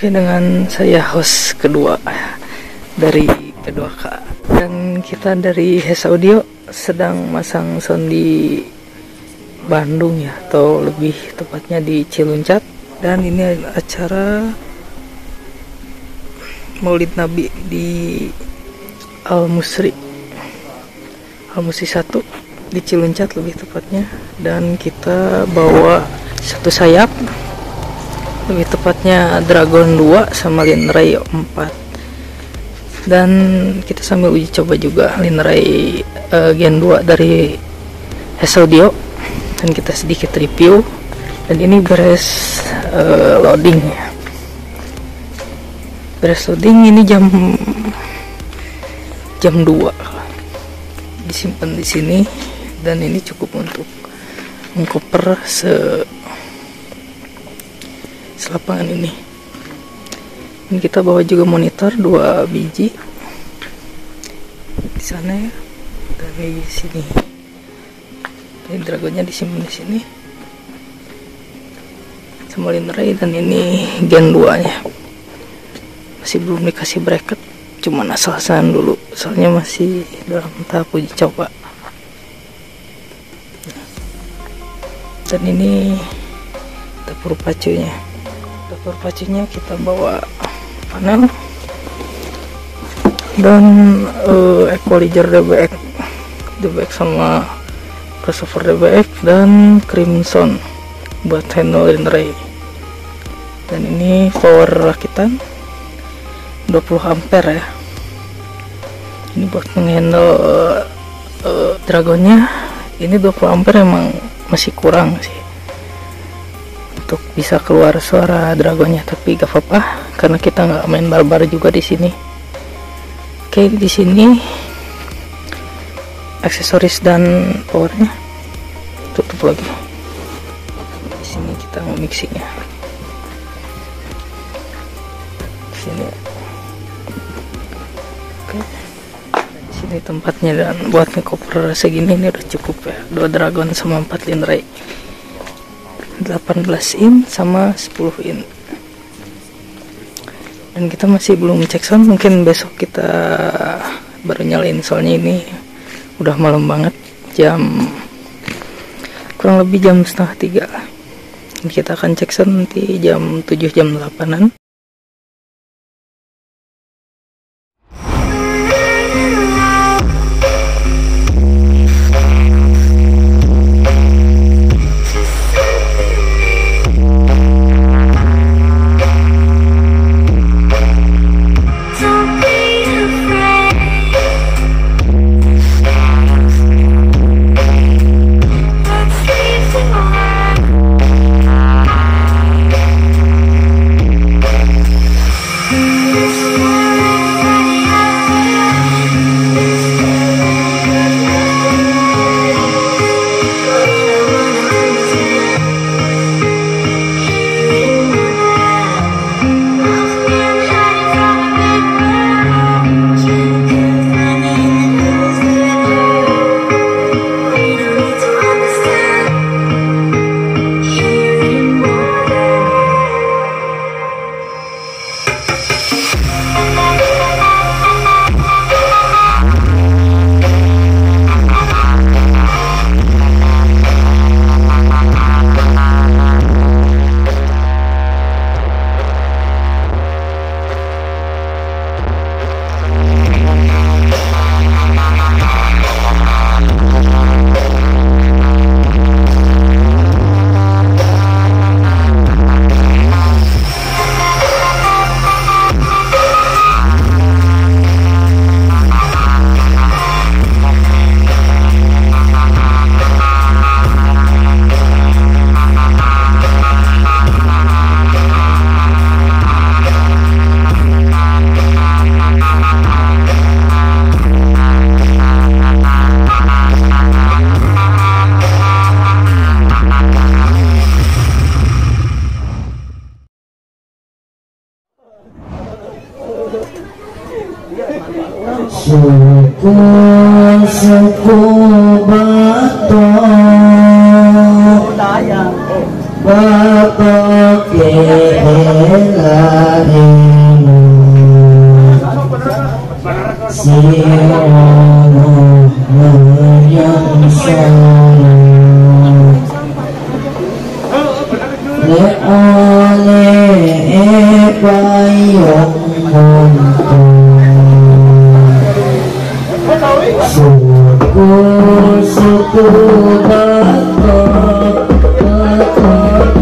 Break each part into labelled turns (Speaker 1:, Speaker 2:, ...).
Speaker 1: Oke, dengan saya host kedua dari kedua Kak, dan kita dari Hes Audio sedang masang sound di Bandung ya, atau lebih tepatnya di Ciluncat. Dan ini adalah acara Maulid Nabi di Al-Musri 1 di Ciluncat lebih tepatnya. Dan kita bawa satu sayap, lebih tepatnya Dragon 2 sama Linray 4. Dan kita sambil uji coba juga Linray Gen 2 dari Hes Audio, dan kita sedikit review. Dan ini beres loading ya, beres loading. Ini jam 2 disimpan di sini, dan ini cukup untuk mengcover selapangan ini. Dan kita bawa juga monitor 2 biji di sana ya, dari sini. Ini Dragonnya disimpan di sini sama Linray, dan ini Gen 2 nya masih belum dikasih bracket, cuman asal-asalan dulu soalnya masih dalam tahap uji coba. Dan ini dapur pacunya. Dapur pacunya kita bawa panel dan equalizer DBX sama crossover DBX dan Crimson buat handle Linray. Dan ini power rakitan 20 ampere ya. Ini buat menghandle Dragonnya. Ini 20 ampere emang masih kurang sih untuk bisa keluar suara Dragonnya, tapi gak apa-apa karena kita nggak main barbar juga di sini. Oke, di sini aksesoris dan powernya tutup lagi. Di sini kita mau mixingnya. Di sini. Oke. Di sini tempatnya, dan buat ngecover segini ini udah cukup ya. 2 Dragon sama 4 Linray. 18 in sama 10 in. Dan kita masih belum cek sound, mungkin besok kita baru nyalain, soalnya ini udah malam banget, jam kurang lebih jam 2:30 lah. Kita akan cek sound nanti jam 7 jam 8-an.
Speaker 2: Suku bato bato ke lari si Allah menyangsang le oleh payung syukur syukur batok batok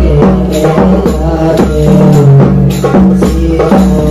Speaker 2: si Allah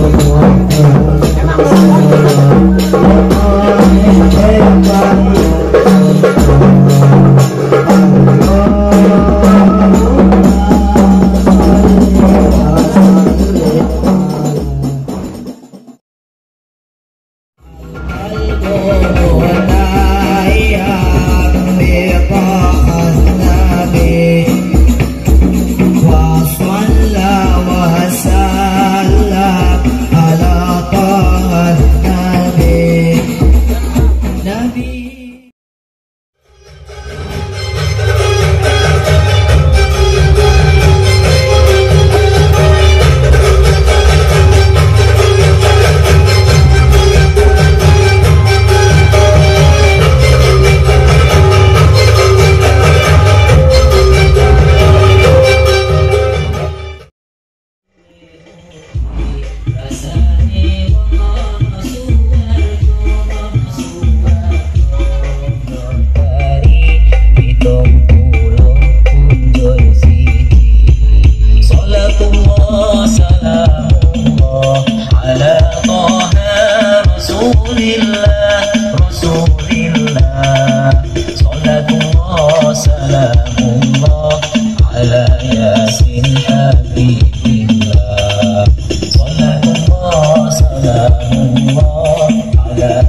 Speaker 3: Salamullah ala yasin habibillah. Salamullah ala